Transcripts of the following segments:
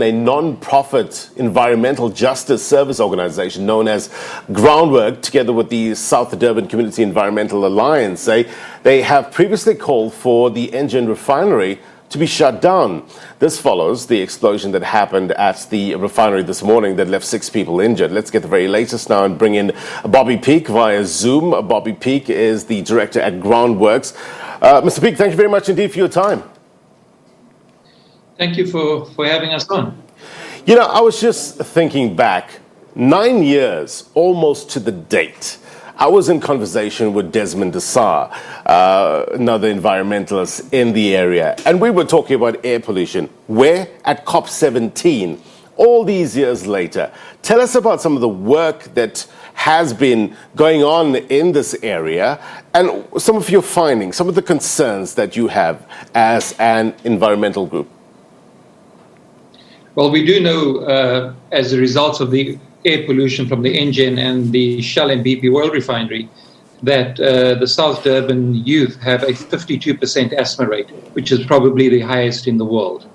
A non-profit environmental justice service organization known as GroundWork, together with the South Durban Community Environmental Alliance, say they have previously called for the Engen refinery to be shut down. This follows the explosion that happened at the refinery this morning that left 6 people injured. Let's get the very latest now and bring in Bobby Peak via Zoom. Bobby Peak is the director at GroundWorks. Mr. Peak, thank you very much indeed for your time. Thank you for having us on. You know, I was just thinking back, 9 years, almost to the date. I was in conversation with Desmond Desar, another environmentalist in the area, and we were talking about air pollution. We're at COP17, all these years later. Tell us about some of the work that has been going on in this area and some of your findings, some of the concerns that you have as an environmental group. Well, we do know, as a result of the air pollution from the Engen and the Shell and BP oil refinery, that the South Durban youth have a 52% asthma rate, which is probably the highest in the world.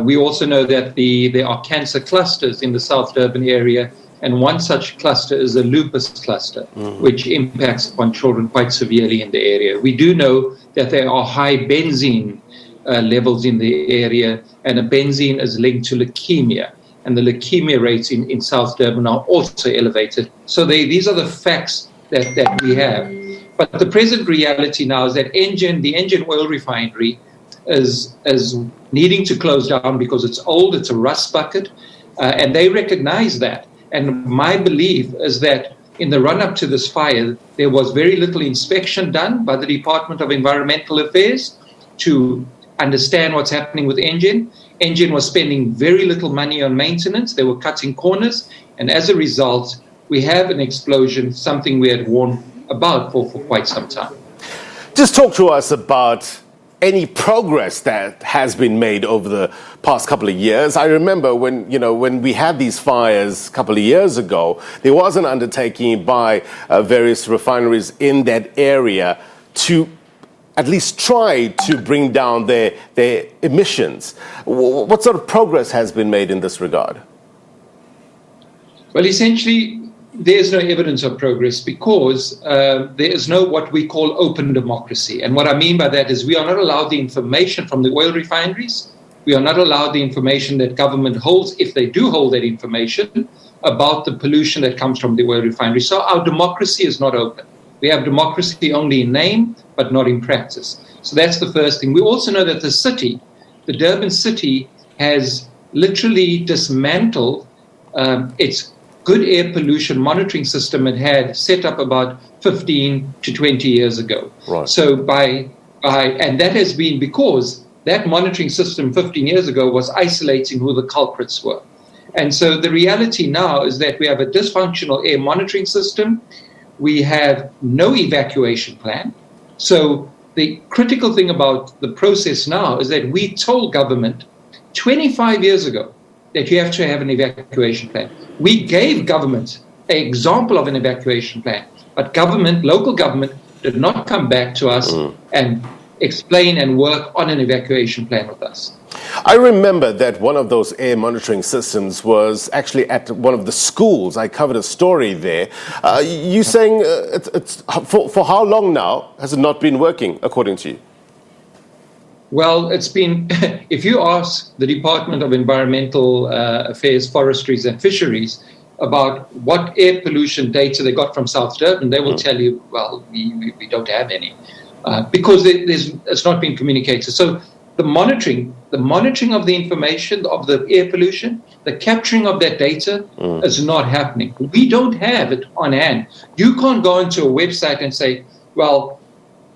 We also know that there are cancer clusters in the South Durban area, and one such cluster is a lupus cluster, which impacts upon children quite severely in the area. We do know that there are high benzene levels in the area, and a benzene is linked to leukemia, and the leukemia rates in South Durban are also elevated. So these are the facts that we have. But the present reality now is that the Engen oil refinery is needing to close down because it's old, it's a rust bucket, and they recognize that. And my belief is that in the run-up to this fire, there was very little inspection done by the Department of Environmental Affairs to understand what's happening with Engen. Engen was spending very little money on maintenance. They were cutting corners. And as a result, we have an explosion, something we had warned about for quite some time. Just talk to us about any progress that has been made over the past couple of years. I remember when we had these fires a couple of years ago, there was an undertaking by various refineries in that area to at least try to bring down their emissions. What sort of progress has been made in this regard? Well, essentially, there's no evidence of progress because there is no what we call open democracy. And what I mean by that is we are not allowed the information from the oil refineries. We are not allowed the information that government holds, if they do hold that information, about the pollution that comes from the oil refinery. So our democracy is not open. We have democracy only in name, but not in practice. So that's the first thing. We also know that the Durban city, has literally dismantled its good air pollution monitoring system it had set up about 15 to 20 years ago. Right. So and that has been because that monitoring system 15 years ago was isolating who the culprits were. And so the reality now is that we have a dysfunctional air monitoring system. We have no evacuation plan. So the critical thing about the process now is that we told government 25 years ago that you have to have an evacuation plan. We gave government an example of an evacuation plan, but local government did not come back to us and explain and work on an evacuation plan with us. I remember that one of those air monitoring systems was actually at one of the schools. I covered a story there. You saying it's for how long now has it not been working, according to you? Well, it's been, if you ask the Department of Environmental Affairs, Forestries and Fisheries about what air pollution data they got from South Durban, they will tell you, well, we don't have any, because it's not been communicated. So the monitoring of the information of the air pollution, the capturing of that data is not happening. We don't have it on hand. You can't go into a website and say, well,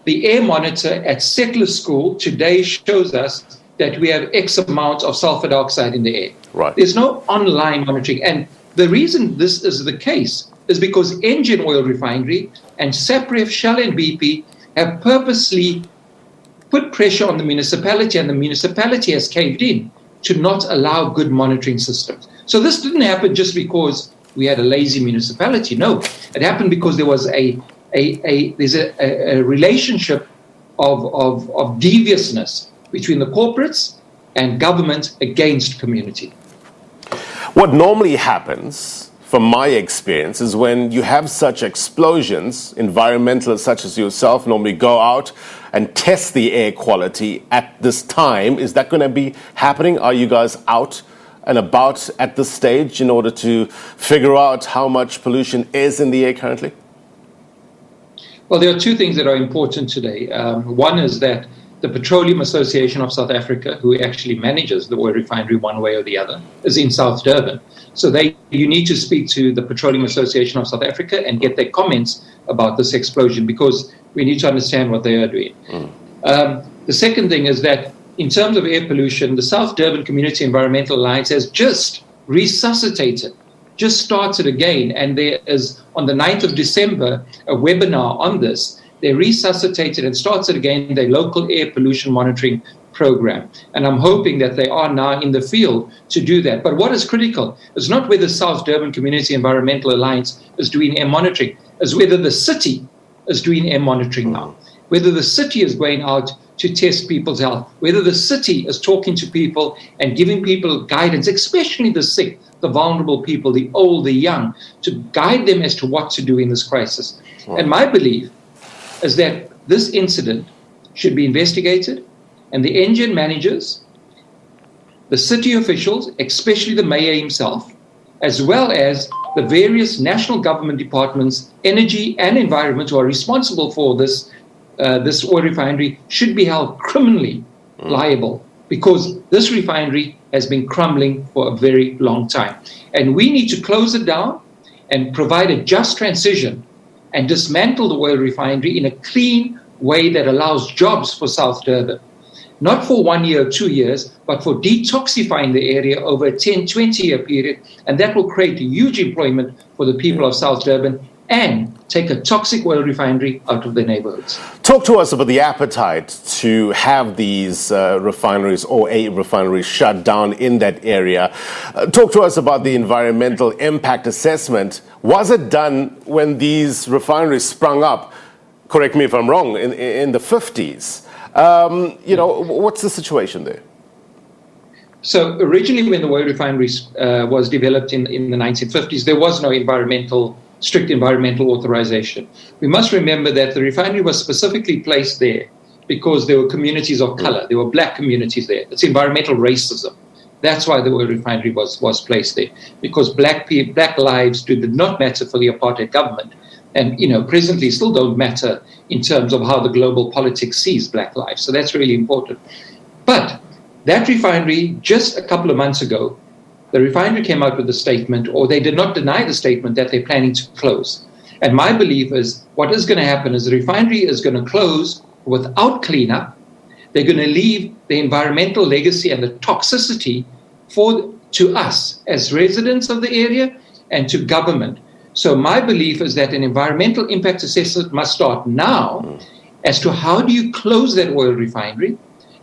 the air monitor at Settler School today shows us that we have X amount of sulfur dioxide in the air. Right. There's no online monitoring. And the reason this is the case is because Engen Oil Refinery and SAPREF, Shell and BP have purposely put pressure on the municipality, and the municipality has caved in to not allow good monitoring systems. So this didn't happen just because we had a lazy municipality. No, it happened because there was there's a relationship of deviousness between the corporates and government against community. What normally happens, from my experience, is when you have such explosions, environmentalists such as yourself normally go out and test the air quality at this time. Is that going to be happening? Are you guys out and about at this stage in order to figure out how much pollution is in the air currently? Well, there are two things that are important today. One is that the Petroleum Association of South Africa, who actually manages the oil refinery one way or the other, is in South Durban. So you need to speak to the Petroleum Association of South Africa and get their comments about this explosion, because we need to understand what they are doing. The second thing is that in terms of air pollution, the South Durban Community Environmental Alliance has just resuscitated, just started again, and there is, on the 9th of December, a webinar on this. They resuscitated and started again their local air pollution monitoring program. And I'm hoping that they are now in the field to do that. But what is critical is not whether South Durban Community Environmental Alliance is doing air monitoring, is whether the city is doing air monitoring now, whether the city is going out to test people's health, whether the city is talking to people and giving people guidance, especially the sick, the vulnerable people, the old, the young, to guide them as to what to do in this crisis. And my belief is that this incident should be investigated, and the Engen managers, the city officials, especially the mayor himself, as well as the various national government departments, energy and environment, who are responsible for this oil refinery, should be held criminally liable, because this refinery has been crumbling for a very long time. And we need to close it down and provide a just transition and dismantle the oil refinery in a clean way that allows jobs for South Durban. Not for 1 year or 2 years, but for detoxifying the area over a 10, 20-year period. And that will create huge employment for the people of South Durban and take a toxic oil refinery out of their neighborhoods. Talk to us about the appetite to have these refineries or a refinery shut down in that area. Talk to us about the environmental impact assessment. Was it done when these refineries sprung up, correct me if I'm wrong, in the 50s? What's the situation there? So originally, when the oil refinery was developed in the 1950s, there was no strict environmental authorization. We must remember that the refinery was specifically placed there because there were communities of color. There were black communities there. It's environmental racism. That's why the oil refinery was placed there, because black lives did not matter for the apartheid government, and presently still don't matter in terms of how the global politics sees black lives. So that's really important. But that refinery, just a couple of months ago, the refinery came out with a statement, or they did not deny the statement, that they're planning to close. And my belief is what is going to happen is the refinery is going to close without cleanup. They're going to leave the environmental legacy and the toxicity to us as residents of the area and to government. So my belief is that an environmental impact assessment must start now as to how do you close that oil refinery,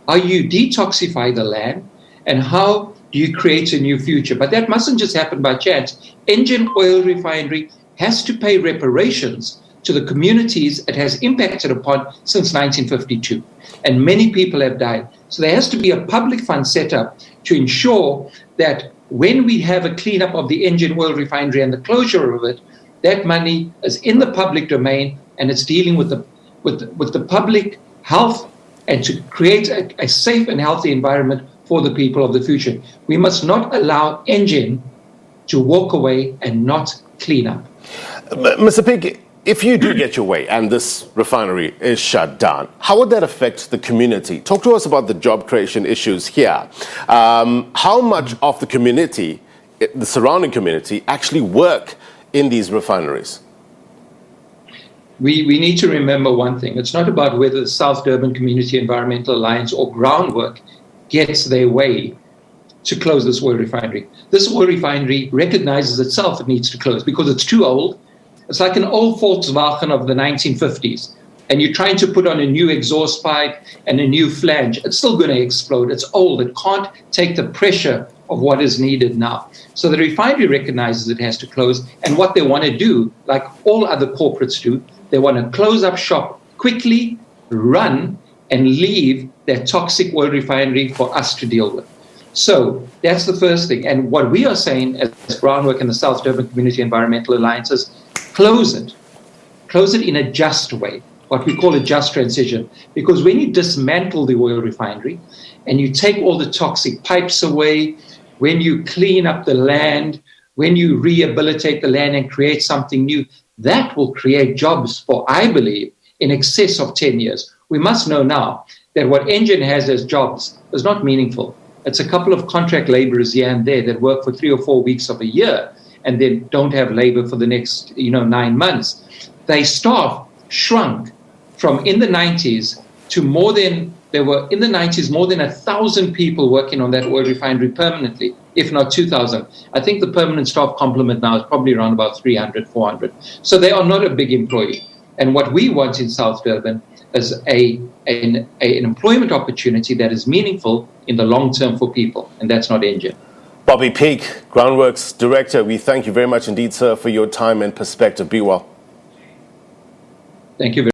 how you detoxify the land, and how do you create a new future. But that mustn't just happen by chance. Engen Oil Refinery has to pay reparations to the communities it has impacted upon since 1952. And many people have died. So there has to be a public fund set up to ensure that when we have a cleanup of the Engen Oil Refinery and the closure of it, that money is in the public domain and it's dealing with the public health and to create a safe and healthy environment for the people of the future. We must not allow Engen to walk away and not clean up. Mr. Pig, if you do get your way and this refinery is shut down, how would that affect the community? Talk to us about the job creation issues here. How much of the community, the surrounding community, actually work in these refineries? We need to remember one thing. It's not about whether the South Durban Community Environmental Alliance or groundwork gets their way to close this oil refinery. This oil refinery recognizes itself it needs to close because it's too old. It's like an old Volkswagen of the 1950s. And you're trying to put on a new exhaust pipe and a new flange. It's still going to explode. It's old. It can't take the pressure of what is needed now. So the refinery recognizes it has to close. And what they want to do, like all other corporates do, they want to close up shop quickly, run, and leave that toxic oil refinery for us to deal with. So that's the first thing. And what we are saying as groundwork in the South Durban Community Environmental Alliances, close it. Close it in a just way, what we call a just transition. Because when you dismantle the oil refinery and you take all the toxic pipes away, when you clean up the land, when you rehabilitate the land and create something new, that will create jobs for, I believe, in excess of 10 years. We must know now that what Engen has as jobs is not meaningful. It's a couple of contract laborers here and there that work for 3 or 4 weeks of a year and then don't have labor for the next 9 months. Their staff shrunk from in the 90s to more than 1,000 people working on that oil refinery permanently, if not 2,000. I think the permanent staff complement now is probably around about 300, 400. So they are not a big employee. And what we want in South Durban is an employment opportunity that is meaningful in the long term for people, and that's not Engen. Bobby Peake, groundwork's director, we thank you very much indeed, sir, for your time and perspective. Be well. Thank you very much.